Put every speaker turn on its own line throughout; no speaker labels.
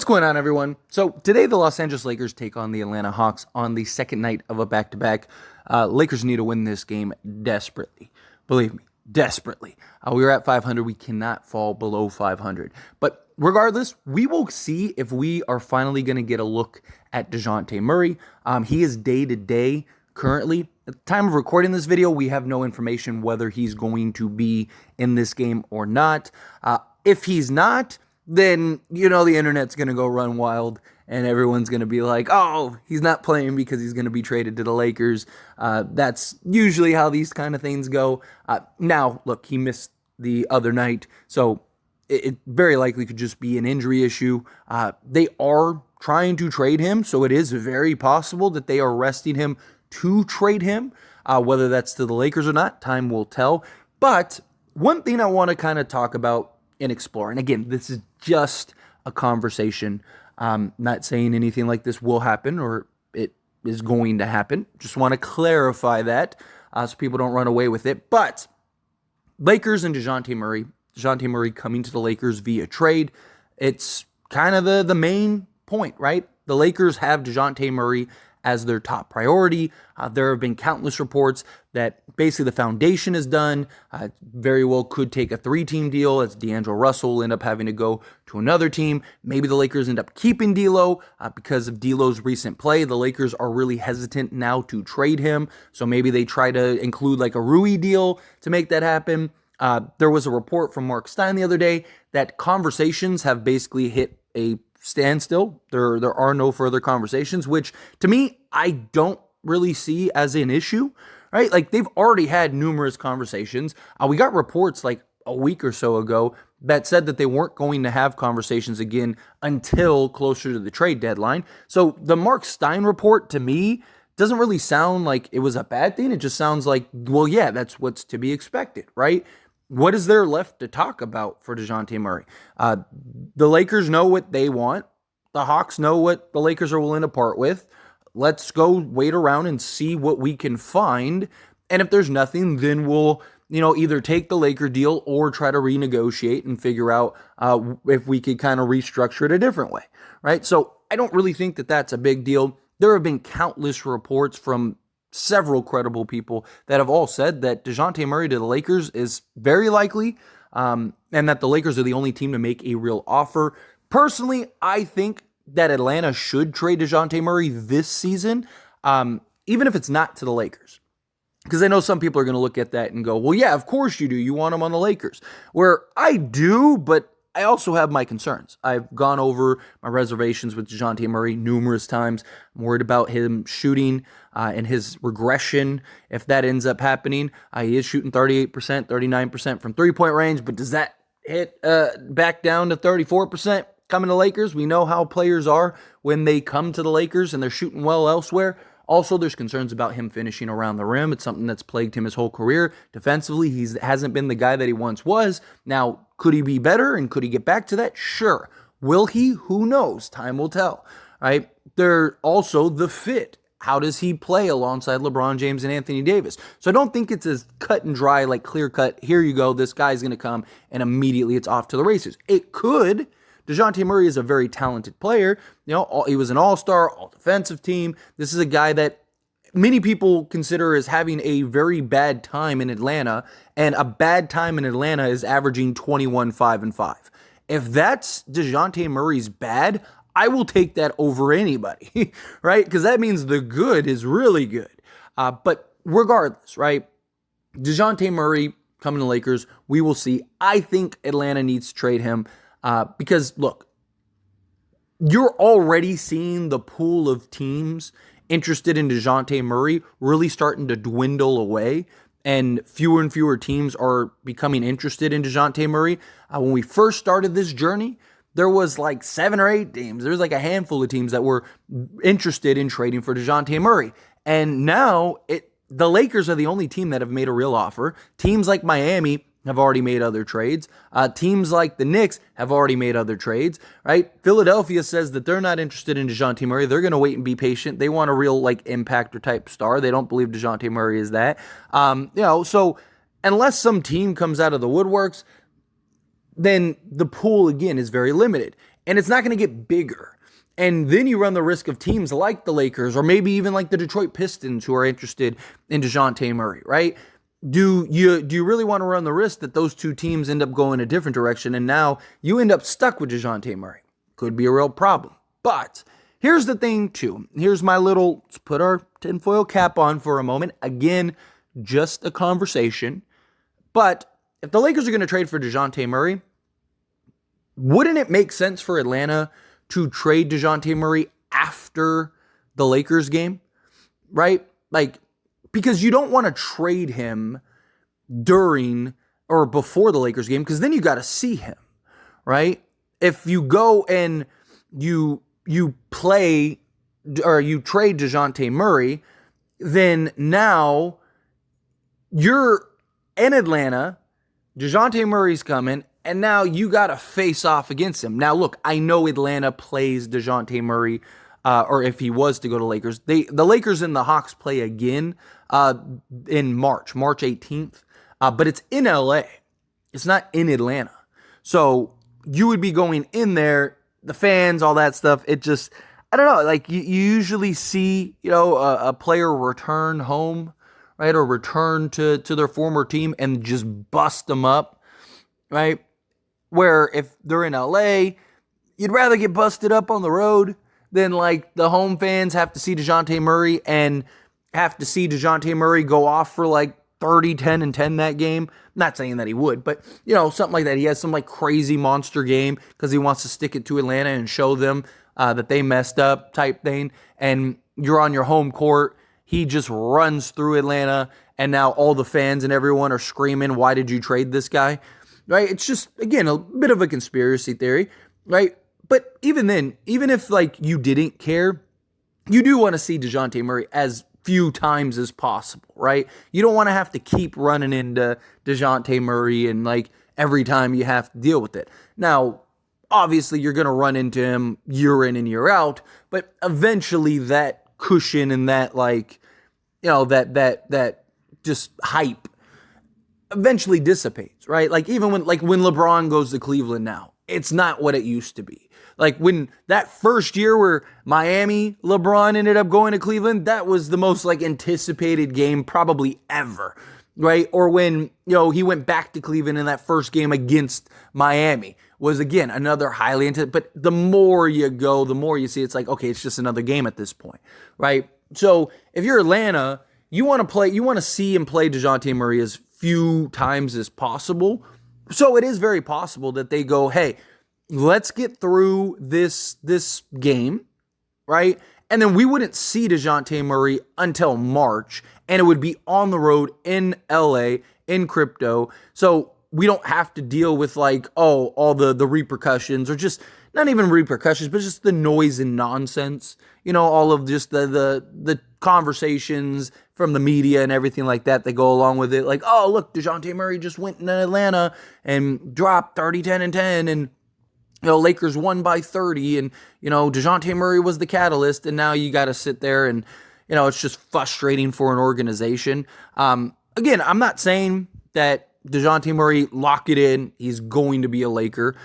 going on, everyone? So today the Los Angeles Lakers take on the Atlanta Hawks on the second night of a back-to-back. Lakers need to win this game desperately. Believe me, desperately. We are at 500. We cannot fall below 500. But regardless, we will see if we are finally going to get a look at Dejounte Murray. He is day-to-day currently. At the time of recording this video, we have no information whether he's going to be in this game or not. If he's not, then, the internet's going to go run wild and everyone's going to be like, oh, he's not playing because he's going to be traded to the Lakers. That's usually how these kind of things go. Now, look, he missed the other night, so it very likely could just be an injury issue. They are trying to trade him, so it is very possible that they are resting him to trade him. Whether that's to the Lakers or not, time will tell. But one thing I want to kind of talk about and explore, and again, this is just a conversation. Not saying anything like this will happen or it is going to happen. Just want to clarify that so people don't run away with it. But Lakers and Dejounte Murray coming to the Lakers via trade, it's kind of the main point, right? The Lakers have Dejounte Murray as their top priority. There have been countless reports that basically the foundation is done. Very well could take a 3-team deal as D'Angelo Russell will end up having to go to another team. Maybe the Lakers end up keeping D'Lo because of D'Lo's recent play. The Lakers are really hesitant now to trade him, so maybe they try to include like a Rui deal to make that happen. There was a report from Mark Stein the other day that conversations have basically hit a standstill. There are no further conversations, which to me, I don't really see as an issue, right? Like they've already had numerous conversations. We got reports like a week or so ago that said that they weren't going to have conversations again until closer to the trade deadline. So the Mark Stein report to me doesn't really sound like it was a bad thing. It just sounds like, well, yeah, that's what's to be expected, right? What is there left to talk about for Dejounte Murray? The Lakers know what they want. The Hawks know what the Lakers are willing to part with. Let's go wait around and see what we can find. And if there's nothing, then we'll, either take the Laker deal or try to renegotiate and figure out if we could kind of restructure it a different way, right? So I don't really think that that's a big deal. There have been countless reports from several credible people that have all said that Dejounte Murray to the Lakers is very likely, and that the Lakers are the only team to make a real offer. Personally, I think that Atlanta should trade Dejounte Murray this season, even if it's not to the Lakers. Because I know some people are going to look at that and go, well, yeah, of course you do. You want him on the Lakers. Where I do, but I also have my concerns. I've gone over my reservations with Dejounte Murray numerous times. I'm worried about him shooting and his regression if that ends up happening. He is shooting 38%, 39% from three-point range, but does that hit back down to 34% coming to Lakers? We know how players are when they come to the Lakers and they're shooting well elsewhere. Also, there's concerns about him finishing around the rim. It's something that's plagued him his whole career. Defensively, he hasn't been the guy that he once was. Now, could he be better and could he get back to that? Sure. Will he? Who knows? Time will tell. Right? There also the fit. How does he play alongside LeBron James and Anthony Davis? So I don't think it's as cut and dry, like clear cut. Here you go. This guy's going to come and immediately it's off to the races. It could. Dejounte Murray is a very talented player. He was an all-star, all-defensive team. This is a guy that many people consider as having a very bad time in Atlanta, and a bad time in Atlanta is averaging 21, 5, and 5. If that's Dejounte Murray's bad, I will take that over anybody, right? Because that means the good is really good. But regardless, right? Dejounte Murray coming to Lakers, we will see. I think Atlanta needs to trade him. Because, look, you're already seeing the pool of teams interested in Dejounte Murray really starting to dwindle away, and fewer teams are becoming interested in Dejounte Murray. When we first started this journey, there was like 7 or 8 teams. There was like a handful of teams that were interested in trading for Dejounte Murray. And now the Lakers are the only team that have made a real offer. Teams like Miami have already made other trades. Teams like the Knicks have already made other trades, right? Philadelphia says that they're not interested in Dejounte Murray. They're going to wait and be patient. They want a real impactor type star. They don't believe Dejounte Murray is that. So unless some team comes out of the woodworks, then the pool again is very limited. and it's not going to get bigger. And then you run the risk of teams like the Lakers or maybe even like the Detroit Pistons who are interested in Dejounte Murray, right? Do you really want to run the risk that those two teams end up going a different direction and now you end up stuck with Dejounte Murray? Could be a real problem. But here's the thing too. Here's my little, let's put our tinfoil cap on for a moment. Again, just a conversation. But if the Lakers are going to trade for Dejounte Murray, wouldn't it make sense for Atlanta to trade Dejounte Murray after the Lakers game, right? Like, because you don't want to trade him during or before the Lakers game, because then you got to see him, right? If you go and you play or you trade Dejounte Murray, then now you're in Atlanta, Dejounte Murray's coming, and now you got to face off against him. Now, look, I know Atlanta plays Dejounte Murray, or if he was to go to Lakers. The Lakers and the Hawks play again in March 18th, but it's in LA. It's not in Atlanta. So you would be going in there, the fans, all that stuff. It just, I don't know, like you usually see, a player return home, right, or return to their former team and just bust them up, right? Where if they're in LA, you'd rather get busted up on the road than like the home fans have to see Dejounte Murray and have to see Dejounte Murray go off for like 30, 10, and 10 that game. Not saying that he would, but something like that. He has some like crazy monster game because he wants to stick it to Atlanta and show them that they messed up type thing. And you're on your home court. He just runs through Atlanta and now all the fans and everyone are screaming, why did you trade this guy? Right? It's just, again, a bit of a conspiracy theory, right? But even then, even if like you didn't care, you do want to see Dejounte Murray as few times as possible, right? You don't want to have to keep running into Dejounte Murray and like every time you have to deal with it. Now, obviously you're going to run into him year in and year out, but eventually that cushion and that like, that just hype eventually dissipates, right? Like even when LeBron goes to Cleveland now, it's not what it used to be. Like when that first year where Miami LeBron ended up going to Cleveland, that was the most like anticipated game probably ever, right? Or when, he went back to Cleveland in that first game against Miami was again another highly anticipated, but the more you go, the more you see it's like, okay, it's just another game at this point, right? So if you're Atlanta, you want to see and play Dejounte Murray as few times as possible. So it is very possible that they go, hey, let's get through this game, right? And then we wouldn't see Dejounte Murray until March, and it would be on the road in LA, in crypto. So we don't have to deal with like, all the repercussions, or just not even repercussions, but just the noise and nonsense, all of just the conversations from the media and everything like that go along with it. Like, oh, look, Dejounte Murray just went into Atlanta and dropped 30, 10, and 10, and Lakers won by 30, and Dejounte Murray was the catalyst, and now you got to sit there and it's just frustrating for an organization. Again, I'm not saying that Dejounte Murray, lock it in, he's going to be a Laker.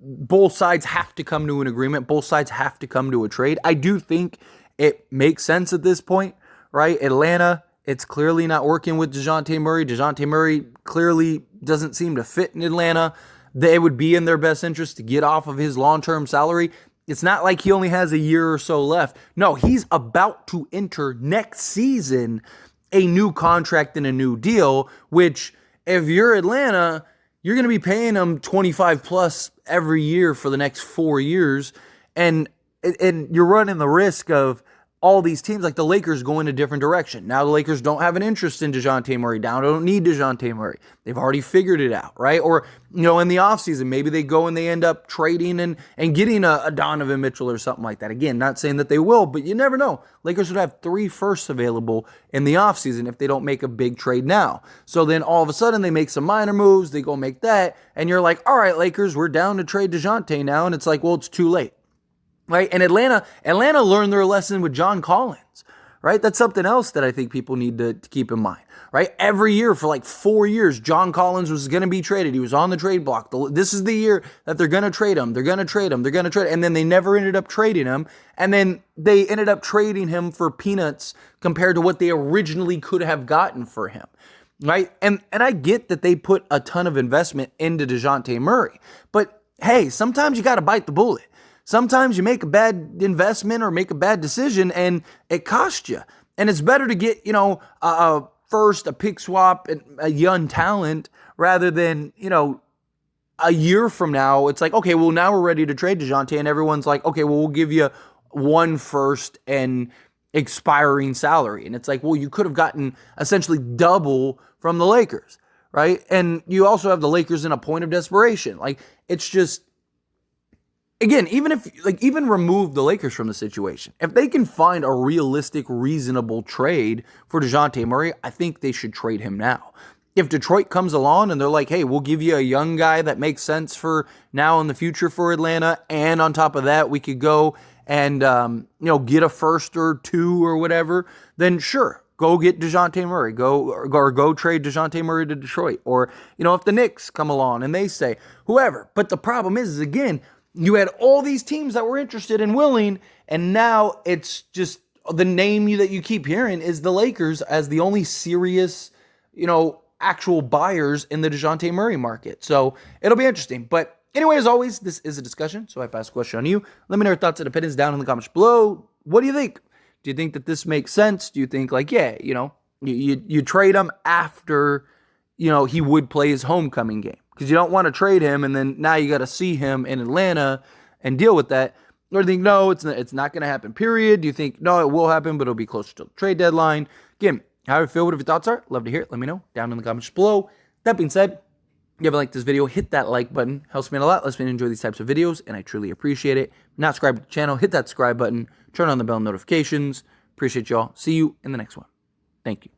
Both sides have to come to an agreement. Both sides have to come to a trade. I do think it makes sense at this point, right? Atlanta, it's clearly not working with Dejounte Murray. Dejounte Murray clearly doesn't seem to fit in Atlanta. It would be in their best interest to get off of his long-term salary. It's not like he only has a year or so left. No, he's about to enter next season a new contract and a new deal, which if you're Atlanta, you're going to be paying him 25 plus every year for the next 4 years. And you're running the risk of all these teams, like the Lakers, going a different direction. Now the Lakers don't have an interest in Dejounte Murray. Now they don't need Dejounte Murray. They've already figured it out, right? Or, in the offseason, maybe they go and they end up trading and getting a Donovan Mitchell or something like that. Again, not saying that they will, but you never know. Lakers would have 3 firsts available in the offseason if they don't make a big trade now. So then all of a sudden they make some minor moves, they go make that, and you're like, all right, Lakers, we're down to trade Dejounte now, and it's like, well, it's too late. Right? And Atlanta learned their lesson with John Collins, right? That's something else that I think people need to keep in mind, right? Every year for like 4 years, John Collins was going to be traded. He was on the trade block. This is the year that they're going to trade him. They're going to trade him. They're going to trade him. And then they never ended up trading him. And then they ended up trading him for peanuts compared to what they originally could have gotten for him, right? And I get that they put a ton of investment into Dejounte Murray. But hey, sometimes you got to bite the bullet. Sometimes you make a bad investment or make a bad decision and it costs you. And it's better to get, first a pick swap and a young talent rather than, a year from now, it's like, okay, well, now we're ready to trade Dejounte and everyone's like, okay, well, we'll give you 1 first and expiring salary. And it's like, well, you could have gotten essentially double from the Lakers, right? And you also have the Lakers in a point of desperation. Like, it's just, again, even remove the Lakers from the situation. If they can find a realistic, reasonable trade for Dejounte Murray, I think they should trade him now. If Detroit comes along and they're like, hey, we'll give you a young guy that makes sense for now and the future for Atlanta, and on top of that, we could go and get a first or 2 or whatever, then sure, go get Dejounte Murray. Go trade Dejounte Murray to Detroit. Or, if the Knicks come along and they say, whoever. But the problem is again, you had all these teams that were interested and willing, and now it's just the name that you keep hearing is the Lakers as the only serious, actual buyers in the Dejounte Murray market. So it'll be interesting. But anyway, as always, this is a discussion, so I pass the question on you. Let me know your thoughts and opinions down in the comments below. What do you think? Do you think that this makes sense? Do you think you trade him after, he would play his homecoming game? Because you don't want to trade him and then now you got to see him in Atlanta and deal with that. Or do you think, no, it's not going to happen, period? Do you think, no, it will happen, but it'll be closer to the trade deadline? Again, how you feel, what your thoughts are, love to hear it. Let me know down in the comments below. That being said, if you haven't liked this video, hit that like button. Helps me out a lot. Lets me enjoy these types of videos, and I truly appreciate it. If you're not subscribed to the channel, hit that subscribe button. Turn on the bell notifications. Appreciate y'all. See you in the next one. Thank you.